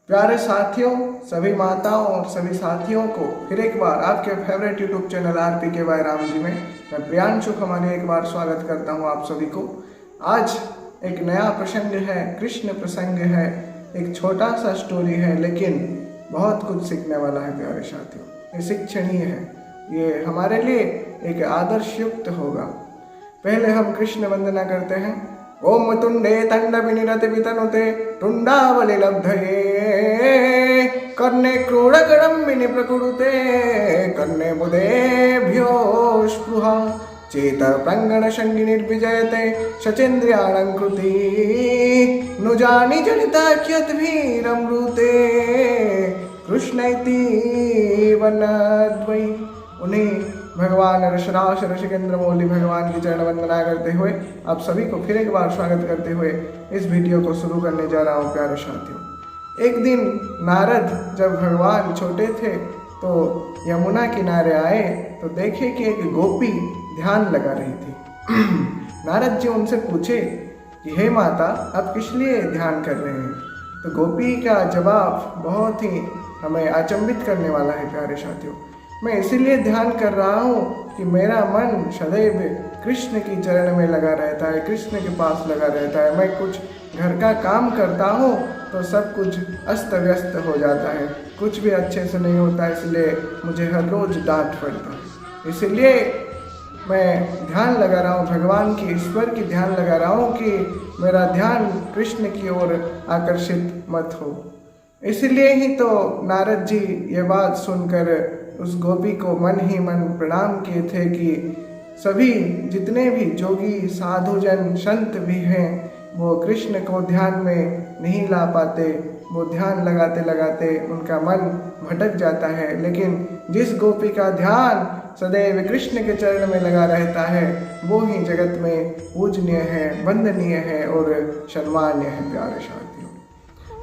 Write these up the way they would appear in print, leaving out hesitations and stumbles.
प्यारे साथियों, सभी माताओं और सभी साथियों को फिर एक बार आपके favourite YouTube channel RPKY Ram ji में मैं प्रियांशु खमाने एक बार स्वागत करता हूं आप सभी को। आज एक नया प्रसंग है, कृष्ण प्रसंग है, एक छोटा सा स्टोरी है, लेकिन बहुत कुछ सीखने वाला है प्यारे साथियों। ये शिक्षणीय है, ये हमारे लिए एक आदर्श युक्त होगा। पहले हम कृष्ण वंदना करते हैं। ओम तुंडे तंड विनिरति वितनुते तुंडावली लब्धये कर्णे क्रोडगणं विनि प्रकुरुते कर्णे मुदेभ्यो स्पृहा चेत प्रंगण शंगि निर्विजयते शचेन्द्रियाणं कृति नुजानि जनिताख्यद्भिरमृते कृष्णैति वनद्वै। उन्हें भगवान रसराश रसिकेंद्र मौली भगवान की चरण वंदना करते हुए आप सभी को फिर एक बार स्वागत करते हुए इस वीडियो को शुरू करने जा रहा हूँ प्यारे साथियों। एक दिन नारद जब भगवान छोटे थे तो यमुना किनारे आए तो देखे कि एक गोपी ध्यान लगा रही थी। नारद जी उनसे पूछे कि हे माता, आप किस लिए ध्यान कर रहे हैं? तो गोपी का जवाब बहुत ही हमें अचंभित करने वाला है प्यारे साथियों। मैं इसीलिए ध्यान कर रहा हूँ कि मेरा मन सदैव कृष्ण की चरण में लगा रहता है, कृष्ण के पास लगा रहता है। मैं कुछ घर का काम करता हूँ तो सब कुछ अस्त व्यस्त हो जाता है, कुछ भी अच्छे से नहीं होता, इसलिए मुझे हर रोज़ डांट पड़ता है। इसलिए मैं ध्यान लगा रहा हूँ, भगवान की, ईश्वर की ध्यान लगा रहा हूँ कि मेरा ध्यान कृष्ण की ओर आकर्षित मत हो। इसलिए ही तो नारद जी ये बात सुनकर उस गोपी को मन ही मन प्रणाम किए थे कि सभी जितने भी जोगी साधुजन संत भी हैं वो कृष्ण को ध्यान में नहीं ला पाते। वो ध्यान लगाते लगाते उनका मन भटक जाता है, लेकिन जिस गोपी का ध्यान सदैव कृष्ण के चरण में लगा रहता है वो ही जगत में पूजनीय है, वंदनीय है और सम्मान्य है प्यारे साथियों।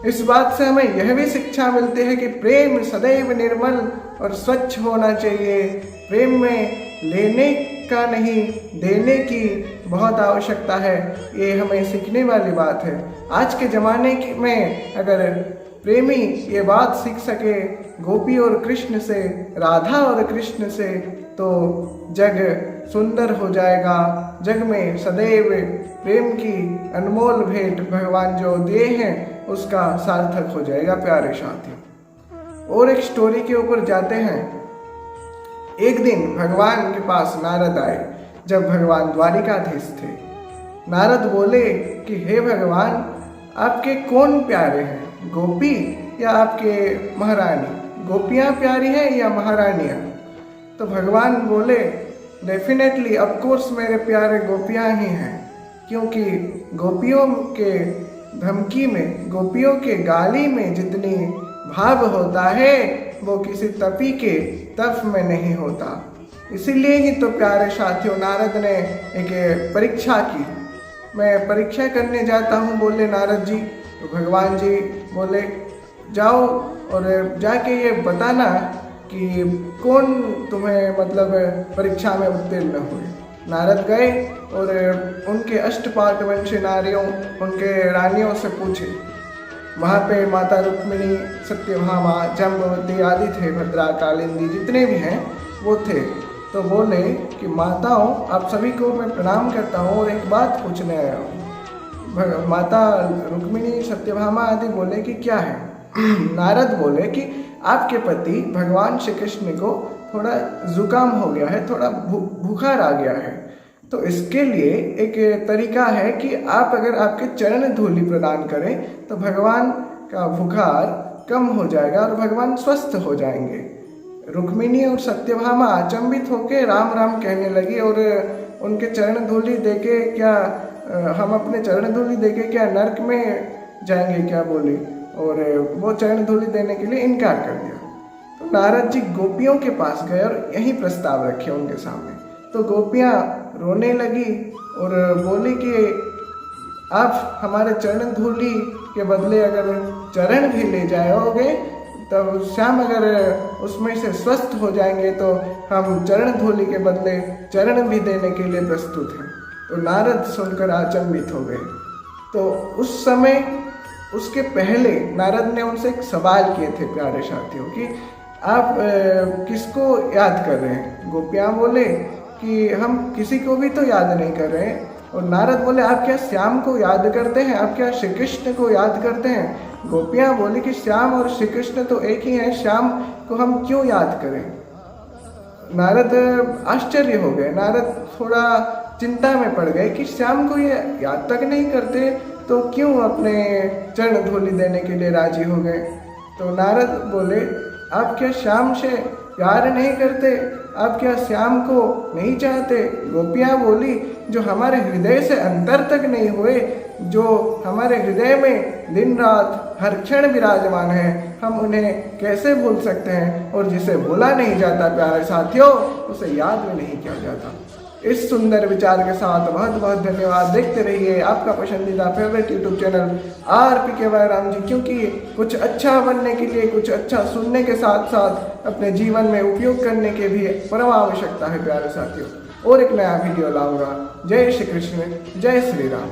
इस बात से हमें यह भी शिक्षा मिलती है कि प्रेम सदैव निर्मल और स्वच्छ होना चाहिए। प्रेम में लेने का नहीं, देने की बहुत आवश्यकता है। ये हमें सीखने वाली बात है। आज के ज़माने में अगर प्रेमी ये बात सीख सके गोपी और कृष्ण से, राधा और कृष्ण से, तो जग सुंदर हो जाएगा। जग में सदैव प्रेम की अनमोल भेंट भगवान जो दिए हैं उसका सार्थक हो जाएगा प्यारे साथियों। और एक स्टोरी के ऊपर जाते हैं। एक दिन भगवान के पास नारद आए जब भगवान द्वारिकाधीश थे। नारद बोले कि हे भगवान, आपके कौन प्यारे हैं, गोपी या आपके महारानी? गोपियाँ प्यारी हैं या महारानियाँ? तो भगवान बोले डेफिनेटली ऑफकोर्स मेरे प्यारे गोपियाँ ही हैं, क्योंकि गोपियों के धमकी में, गोपियों के गाली में जितनी भाव होता है वो किसी तपी के तप में नहीं होता। इसीलिए ही तो प्यारे साथियों नारद ने एक परीक्षा की। मैं परीक्षा करने जाता हूँ बोले नारद जी। तो भगवान जी बोले जाओ और जाके ये बताना कि कौन तुम्हें मतलब परीक्षा में उत्तीर्ण हुए। नारद गए और उनके अष्टपाटवंशी नारियों, उनके रानियों से पूछे। वहाँ पे माता रुक्मिणी, सत्यभामा, जाम्बवती आदि थे, भद्रा, कालिंदी जितने भी हैं वो थे। तो बोले कि माताओं, आप सभी को मैं प्रणाम करता हूँ और एक बात पूछने आया हूँ। माता रुक्मिणी, सत्यभामा आदि बोले कि क्या है? नारद बोले कि आपके पति भगवान श्री कृष्ण को थोड़ा जुकाम हो गया है, थोड़ा बुखार आ गया है। तो इसके लिए एक तरीका है कि आप अगर आपके चरण धूलि प्रदान करें तो भगवान का बुखार कम हो जाएगा और भगवान स्वस्थ हो जाएंगे। रुक्मिणी और सत्यभामा अचंभित होकर राम राम कहने लगी और उनके चरण धूलि देके क्या हम अपने चरण धूलि देके क्या नरक में जाएंगे क्या बोली, और वो चरण धूलि देने के लिए इनकार कर दिया। तो नारद जी गोपियों के पास गए और यही प्रस्ताव रखे उनके सामने। तो गोपियाँ रोने लगी और बोली कि आप हमारे चरण धूलि के बदले अगर चरण भी ले जाओगे तो श्याम अगर उसमें से स्वस्थ हो जाएंगे तो हम चरण धूलि के बदले चरण भी देने के लिए प्रस्तुत हैं। तो नारद सुनकर अचंभित हो गए। तो उस समय उसके पहले नारद ने उनसे एक सवाल किए थे प्यारे साथियों कि आप किसको याद कर रहे हैं। गोपियाँ बोले कि हम किसी को भी तो याद नहीं कर रहे हैं। और नारद बोले आप क्या श्याम को याद करते हैं, आप क्या श्री कृष्ण को याद करते हैं। गोपियाँ बोली कि श्याम और श्री कृष्ण तो एक ही हैं, श्याम को हम क्यों याद करें। नारद आश्चर्य हो गए, नारद थोड़ा चिंता में पड़ गए कि श्याम को ये याद तक नहीं करते तो क्यों अपने चरण धूलि देने के लिए राजी हो गए। तो नारद बोले आप क्या श्याम से प्यार नहीं करते, आप क्या श्याम को नहीं चाहते। गोपियाँ बोली जो हमारे हृदय से अंतर तक नहीं हुए, जो हमारे हृदय में दिन रात हर क्षण विराजमान है, हम उन्हें कैसे भूल सकते हैं। और जिसे भूला नहीं जाता प्यारे साथियों, उसे याद भी नहीं किया जाता। इस सुंदर विचार के साथ बहुत बहुत धन्यवाद। देखते रहिए आपका पसंदीदा फेवरेट यूट्यूब चैनल RPK भाई राम जी, क्योंकि कुछ अच्छा बनने के लिए, कुछ अच्छा सुनने के साथ साथ अपने जीवन में उपयोग करने के भी परम आवश्यकता है प्यारे साथियों। और एक नया वीडियो लाऊंगा। जय श्री कृष्ण, जय श्री राम।